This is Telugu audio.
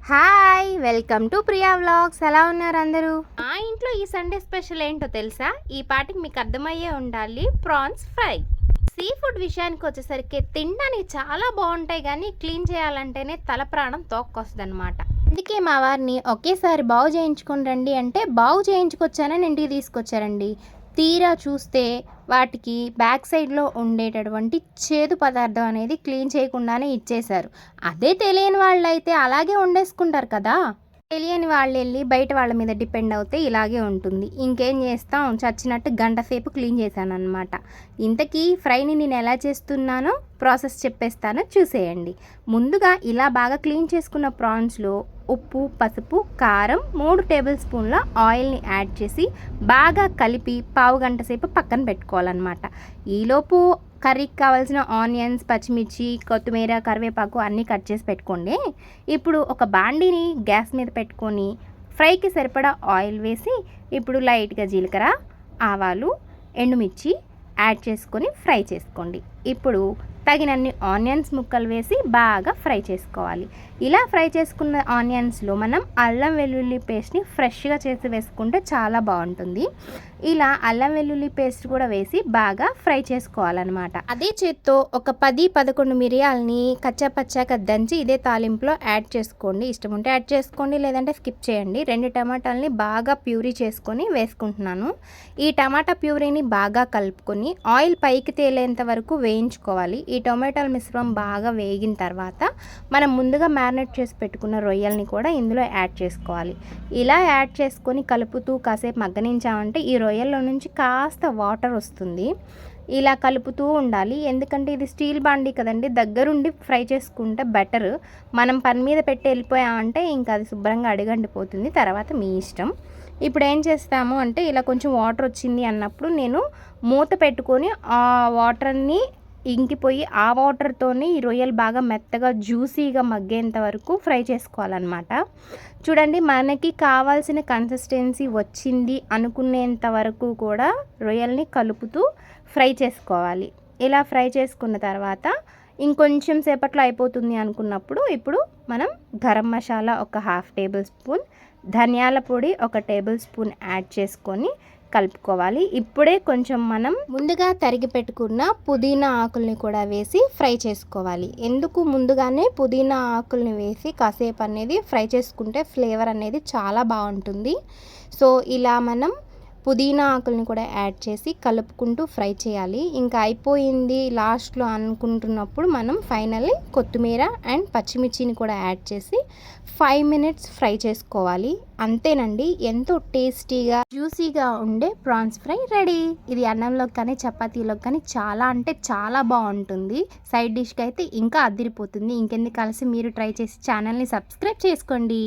Hi welcome to Priya vlogs. ఎలా ఉన్నారు అందరూ? ఆ ఇంట్లో ఈ సండే స్పెషల్ ఏంటో తెలుసా? ఈ పాటికి మీకు అర్థమయ్యే ఉండాలి, ప్రాన్స్ ఫ్రై. సీ ఫుడ్ విషయానికి వచ్చేసరికి తినడానికి చాలా బాగుంటాయి, కానీ క్లీన్ చేయాలంటేనే తల ప్రాణం తోక్కొస్తుంది అనమాట. అందుకే మా వారిని ఒకేసారి బాగు చేయించుకొని రండి అంటే బాగు చేయించుకొచ్చానని ఇంటికి తీసుకొచ్చారండి. తీరా చూస్తే వాటికి బ్యాక్ సైడ్లో ఉండేటటువంటి చేదు పదార్థం అనేది క్లీన్ చేయకుండానే ఇచ్చేశారు. అదే తెలియని వాళ్ళు అయితే అలాగే వండేసుకుంటారు కదా. తెలియని వాళ్ళు వెళ్ళి బయట వాళ్ళ మీద డిపెండ్ అవుతే ఇలాగే ఉంటుంది. ఇంకేం చేస్తాం, చచ్చినట్టు గంట సేపు క్లీన్ చేశాను అనమాట. ఇంతకీ ఫ్రైని నేను ఎలా చేస్తున్నానో ప్రాసెస్ చెప్పేస్తానో చూసేయండి. ముందుగా ఇలా బాగా క్లీన్ చేసుకున్న ప్రాన్స్లో ఉప్పు, పసుపు, కారం, 3 టేబుల్ స్పూన్ల ఆయిల్ని యాడ్ చేసి బాగా కలిపి పావు గంట సేపు పక్కన పెట్టుకోవాలన్నమాట. ఈలోపు కర్రీకి కావాల్సిన ఆనియన్స్, పచ్చిమిర్చి, కొత్తిమీర, కరివేపాకు అన్నీ కట్ చేసి పెట్టుకోండి. ఇప్పుడు ఒక బాండీని గ్యాస్ మీద పెట్టుకొని ఫ్రైకి సరిపడా ఆయిల్ వేసి ఇప్పుడు లైట్గా జీలకర్ర, ఆవాలు, ఎండుమిర్చి యాడ్ చేసుకొని ఫ్రై చేసుకోండి. ఇప్పుడు తగినన్ని ఆనియన్స్ ముక్కలు వేసి బాగా ఫ్రై చేసుకోవాలి. ఇలా ఫ్రై చేసుకున్న ఆనియన్స్లో మనం అల్లం వెల్లుల్లి పేస్ట్ని ఫ్రెష్గా చేసి వేసుకుంటే చాలా బాగుంటుంది. ఇలా అల్లం వెల్లుల్లి పేస్ట్ కూడా వేసి బాగా ఫ్రై చేసుకోవాలన్నమాట. అదే చేత్తో ఒక 10-11 మిరియాలని కచ్చాపచ్చాక దంచి ఇదే తాలింపులో యాడ్ చేసుకోండి. ఇష్టం ఉంటే యాడ్ చేసుకోండి, లేదంటే స్కిప్ చేయండి. 2 టమాటాలని బాగా ప్యూరీ చేసుకొని వేసుకుంటున్నాను. ఈ టమాటా ప్యూరీని బాగా కలుపుకొని ఆయిల్ పైకి తేలేంత వరకు వేయించుకోవాలి. ఈ టొమాటోల మిశ్రమం బాగా వేగిన తర్వాత మనం ముందుగా మ్యారినేట్ చేసి పెట్టుకున్న రొయ్యల్ని కూడా ఇందులో యాడ్ చేసుకోవాలి. ఇలా యాడ్ చేసుకొని కలుపుతూ కాసేపు మగ్గనించామంటే ఈ రొయ్యల్లో నుంచి కాస్త వాటర్ వస్తుంది. ఇలా కలుపుతూ ఉండాలి, ఎందుకంటే ఇది స్టీల్ బాండీ కదండి, దగ్గరుండి ఫ్రై చేసుకుంటే బెటర్. మనం పని మీద పెట్టి వెళ్ళిపోయామంటే ఇంకా అది శుభ్రంగా అడుగంటిపోతుంది, తర్వాత మీ ఇష్టం. ఇప్పుడు ఏం చేస్తాము అంటే ఇలా కొంచెం వాటర్ వచ్చింది అన్నప్పుడు నేను మూత పెట్టుకొని ఆ వాటర్ని ఇంకిపోయి ఆ వాటర్తోనే ఈ రొయ్యలు బాగా మెత్తగా జ్యూసీగా మగ్గేంత వరకు ఫ్రై చేసుకోవాలన్నమాట. చూడండి, మనకి కావాల్సిన కన్సిస్టెన్సీ వచ్చింది అనుకునేంత వరకు కూడా రొయ్యల్ని కలుపుతూ ఫ్రై చేసుకోవాలి. ఇలా ఫ్రై చేసుకున్న తర్వాత ఇంకొంచెం సేపట్లో అయిపోతుంది అనుకున్నప్పుడు ఇప్పుడు మనం గరం మసాలా ఒక 1/2 టేబుల్ స్పూన్, ధనియాల పొడి 1 టేబుల్ స్పూన్ యాడ్ చేసుకొని కలుపుకోవాలి. ఇప్పుడే కొంచెం మనం ముందుగా తరిగి పెట్టుకున్న పుదీనా ఆకుల్ని కూడా వేసి ఫ్రై చేసుకోవాలి. ఎందుకు ముందుగానే పుదీనా ఆకుల్ని వేసి కాసేపు అనేది ఫ్రై చేసుకుంటే ఫ్లేవర్ అనేది చాలా బాగుంటుంది. సో ఇలా మనం పుదీనా ఆకుల్ని కూడా యాడ్ చేసి కలుపుకుంటూ ఫ్రై చేయాలి. ఇంకా అయిపోయింది లాస్ట్లో అనుకుంటున్నప్పుడు మనం ఫైనల్లీ కొత్తిమీర అండ్ పచ్చిమిర్చిని కూడా యాడ్ చేసి 5 మినిట్స్ ఫ్రై చేసుకోవాలి. అంతేనండి, ఎంతో టేస్టీగా జ్యూసీగా ఉండే ప్రాన్స్ ఫ్రై రెడీ. ఇది అన్నంలో కానీ చపాతీలో కానీ చాలా అంటే చాలా బాగుంటుంది. సైడ్ డిష్కి అయితే ఇంకా అదిరిపోతుంది. ఇంకెందుకు కలిసి మీరు ట్రై చేసి ఛానల్ని సబ్స్క్రైబ్ చేసుకోండి.